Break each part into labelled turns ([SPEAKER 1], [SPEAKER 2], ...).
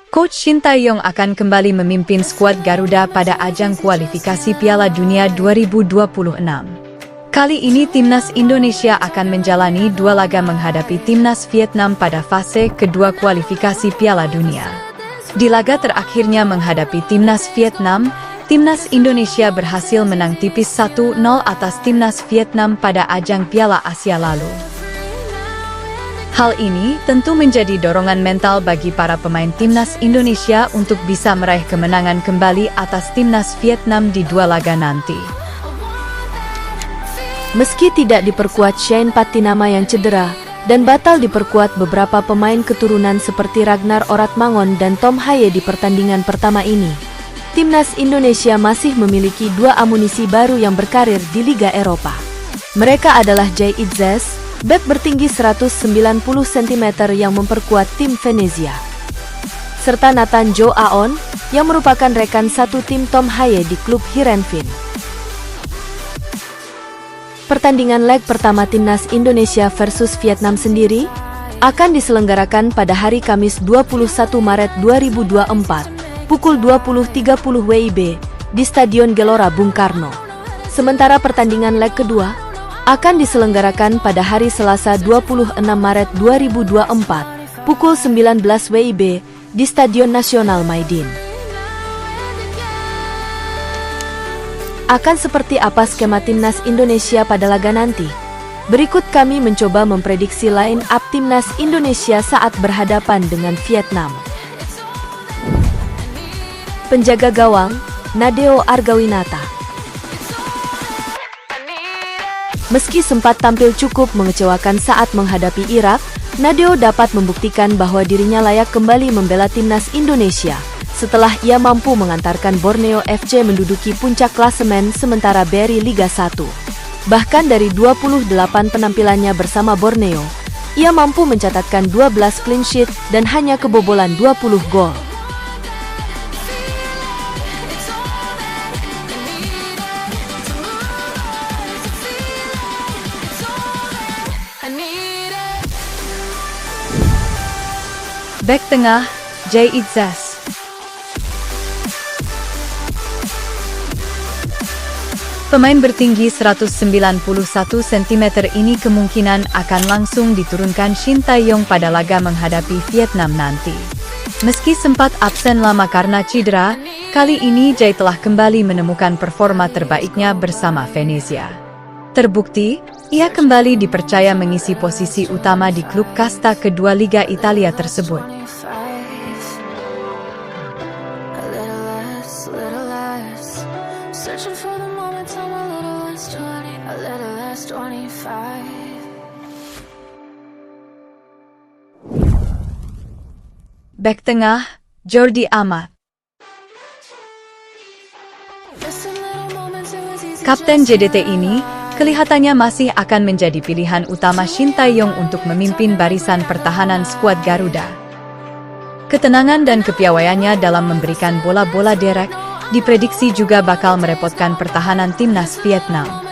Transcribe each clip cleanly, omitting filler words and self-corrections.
[SPEAKER 1] Coach Shin Tae-yong akan kembali memimpin skuad Garuda pada ajang kualifikasi Piala Dunia 2026. Kali ini timnas Indonesia akan menjalani 2 laga menghadapi timnas Vietnam pada fase kedua kualifikasi Piala Dunia. Di laga terakhirnya menghadapi timnas Vietnam, timnas Indonesia berhasil menang tipis 1-0 atas timnas Vietnam pada ajang Piala Asia lalu. Hal ini tentu menjadi dorongan mental bagi para pemain timnas Indonesia untuk bisa meraih kemenangan kembali atas timnas Vietnam di 2 laga nanti.
[SPEAKER 2] Meski tidak diperkuat Shane Patinama yang cedera, dan batal diperkuat beberapa pemain keturunan seperti Ragnar Oratmangun dan Tom Haye di pertandingan pertama ini, timnas Indonesia masih memiliki 2 amunisi baru yang berkarir di Liga Eropa. Mereka adalah Jay Itzes, bek bertinggi 190 cm yang memperkuat tim Venezia, serta Nathan Jo Aon, yang merupakan rekan satu tim Tom Haye di klub Heerenveen. Pertandingan leg pertama timnas Indonesia versus Vietnam sendiri akan diselenggarakan pada hari Kamis 21 Maret 2024, pukul 20.30 WIB, di Stadion Gelora Bung Karno. Sementara pertandingan leg kedua akan diselenggarakan pada hari Selasa 26 Maret 2024, pukul 19 WIB, di Stadion Nasional Maidin. Akan seperti apa skema timnas Indonesia pada laga nanti? Berikut kami mencoba memprediksi line up timnas Indonesia saat berhadapan dengan Vietnam. Penjaga gawang, Nadeo Argawinata. Meski sempat tampil cukup mengecewakan saat menghadapi Irak, Nadeo dapat membuktikan bahwa dirinya layak kembali membela timnas Indonesia setelah ia mampu mengantarkan Borneo FC menduduki puncak klasemen sementara BRI Liga 1. Bahkan dari 28 penampilannya bersama Borneo, ia mampu mencatatkan 12 clean sheet dan hanya kebobolan 20 gol.
[SPEAKER 1] Bek tengah, Jay Itzes. Pemain bertinggi 191 cm ini kemungkinan akan langsung diturunkan Shin Tae-yong pada laga menghadapi Vietnam nanti. Meski sempat absen lama karena cedera, kali ini Jay telah kembali menemukan performa terbaiknya bersama Venezia. Terbukti, ia kembali dipercaya mengisi posisi utama di klub kasta kedua Liga Italia tersebut. Bek tengah, Jordi Amat. Kapten JDT ini kelihatannya masih akan menjadi pilihan utama Shin Tae-yong untuk memimpin barisan pertahanan skuad Garuda. Ketenangan dan kepiawaiannya dalam memberikan bola-bola derek diprediksi juga bakal merepotkan pertahanan timnas Vietnam.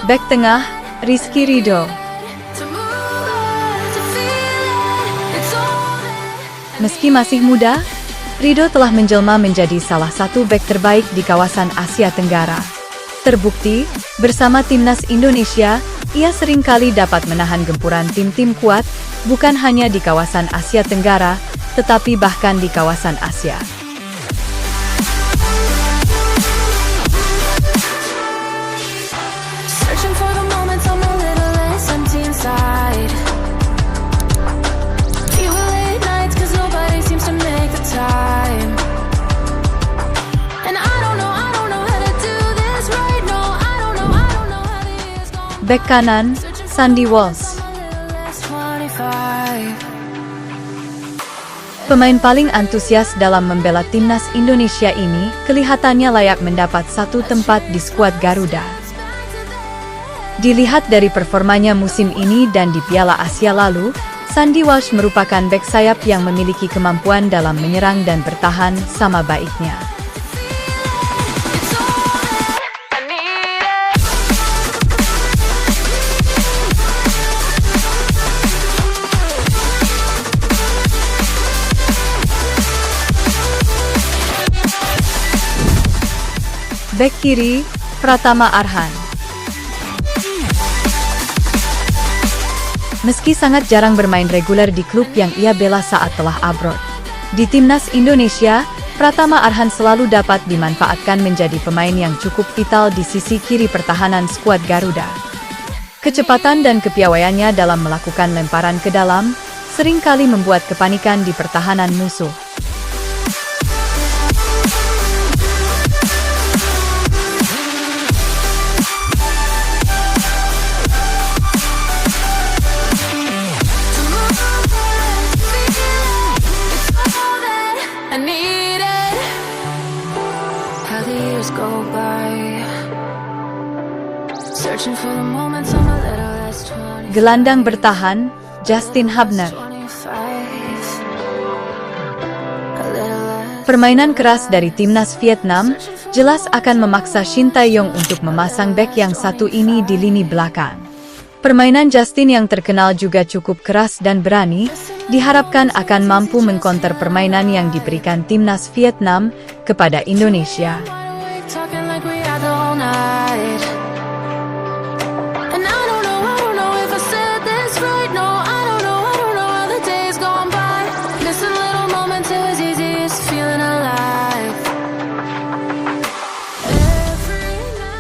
[SPEAKER 1] Bek tengah, Rizky Ridho. Meski masih muda, Ridho telah menjelma menjadi salah satu bek terbaik di kawasan Asia Tenggara. Terbukti, bersama timnas Indonesia, ia seringkali dapat menahan gempuran tim-tim kuat, bukan hanya di kawasan Asia Tenggara, tetapi bahkan di kawasan Asia. Bek kanan, Sandy Walsh. Pemain paling antusias dalam membela timnas Indonesia ini kelihatannya layak mendapat satu tempat di skuad Garuda. Dilihat dari performanya musim ini dan di Piala Asia lalu, Sandy Walsh merupakan bek sayap yang memiliki kemampuan dalam menyerang dan bertahan sama baiknya. Bek kiri, Pratama Arhan. Meski sangat jarang bermain reguler di klub yang ia bela saat telah abroad, di timnas Indonesia, Pratama Arhan selalu dapat dimanfaatkan menjadi pemain yang cukup vital di sisi kiri pertahanan skuad Garuda. Kecepatan dan kepiawaiannya dalam melakukan lemparan ke dalam seringkali membuat kepanikan di pertahanan musuh. Gelandang bertahan, Justin Hubner. Permainan keras dari timnas Vietnam jelas akan memaksa Shin Tae-yong untuk memasang bek yang satu ini di lini belakang. Permainan Justin yang terkenal juga cukup keras dan berani, diharapkan akan mampu mengkonter permainan yang diberikan timnas Vietnam kepada Indonesia.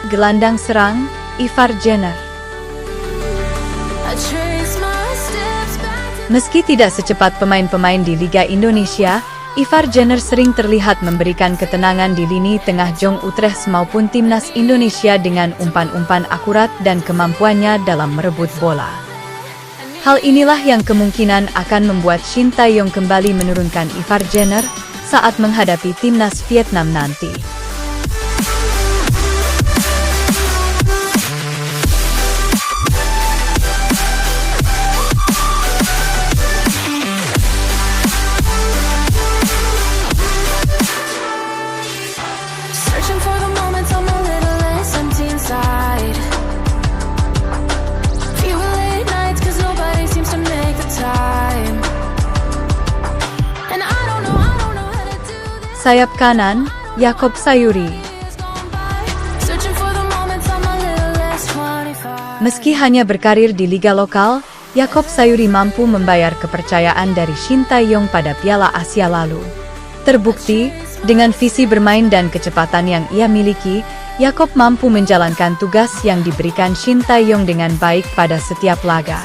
[SPEAKER 1] Gelandang serang, Ivar Jenner. Meski tidak secepat pemain-pemain di Liga Indonesia, Ivar Jenner sering terlihat memberikan ketenangan di lini tengah Jong Utrecht maupun timnas Indonesia dengan umpan-umpan akurat dan kemampuannya dalam merebut bola. Hal inilah yang kemungkinan akan membuat Shin Tae-yong kembali menurunkan Ivar Jenner saat menghadapi timnas Vietnam nanti. Sayap kanan, Jakob Sayuri. Meski hanya berkarir di liga lokal, Jakob Sayuri mampu membayar kepercayaan dari Shin Tae-yong pada Piala Asia lalu. Terbukti, dengan visi bermain dan kecepatan yang ia miliki, Jakob mampu menjalankan tugas yang diberikan Shin Tae-yong dengan baik pada setiap laga.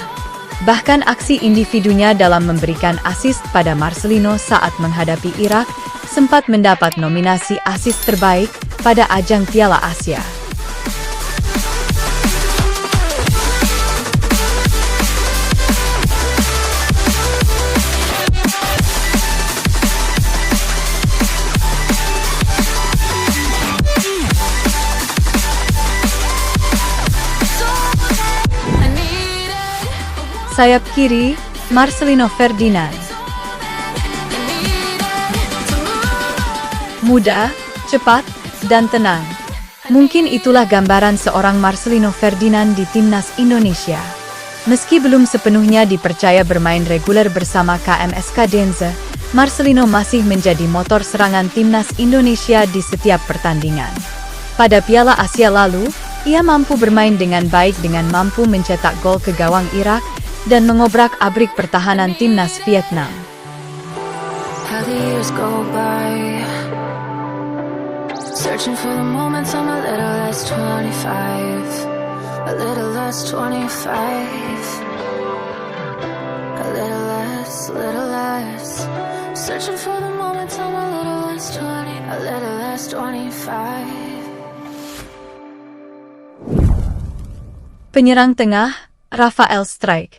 [SPEAKER 1] Bahkan aksi individunya dalam memberikan assist pada Marcelino saat menghadapi Irak sempat mendapat nominasi assist terbaik pada ajang Piala Asia. Sayap kiri, Marcelino Ferdinand. Muda, cepat, dan tenang. Mungkin itulah gambaran seorang Marcelino Ferdinand di timnas Indonesia. Meski belum sepenuhnya dipercaya bermain reguler bersama KMS Kadense, Marcelino masih menjadi motor serangan timnas Indonesia di setiap pertandingan. Pada Piala Asia lalu, ia mampu bermain dengan baik dengan mampu mencetak gol ke gawang Irak dan mengobrak-abrik pertahanan timnas Vietnam.
[SPEAKER 3] Searching for the moments I'm a little less 25, a little less 25, a little less. Searching for the moments I'm a little less 20, a little less 25.
[SPEAKER 1] Penyerang tengah, Rafael Strijk.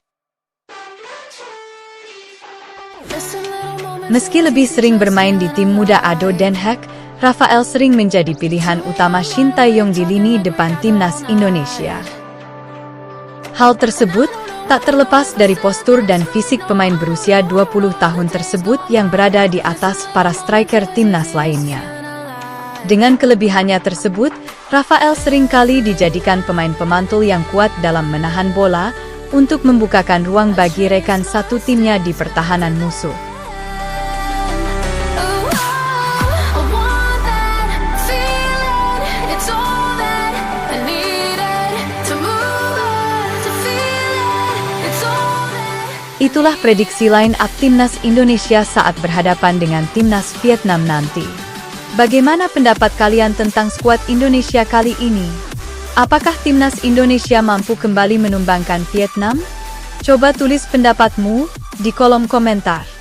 [SPEAKER 1] Meski lebih sering bermain di tim muda ADO Den Haag, Rafael sering menjadi pilihan utama Shin Tae-yong di lini depan timnas Indonesia. Hal tersebut Tak terlepas dari postur dan fisik pemain berusia 20 tahun tersebut yang berada di atas para striker timnas lainnya. Dengan kelebihannya tersebut, Rafael seringkali dijadikan pemain pemantul yang kuat dalam menahan bola untuk membukakan ruang bagi rekan satu timnya di pertahanan musuh. Itulah prediksi line up timnas Indonesia saat berhadapan dengan timnas Vietnam nanti. Bagaimana pendapat kalian tentang skuad Indonesia kali ini? Apakah timnas Indonesia mampu kembali menumbangkan Vietnam? Coba tulis pendapatmu di kolom komentar.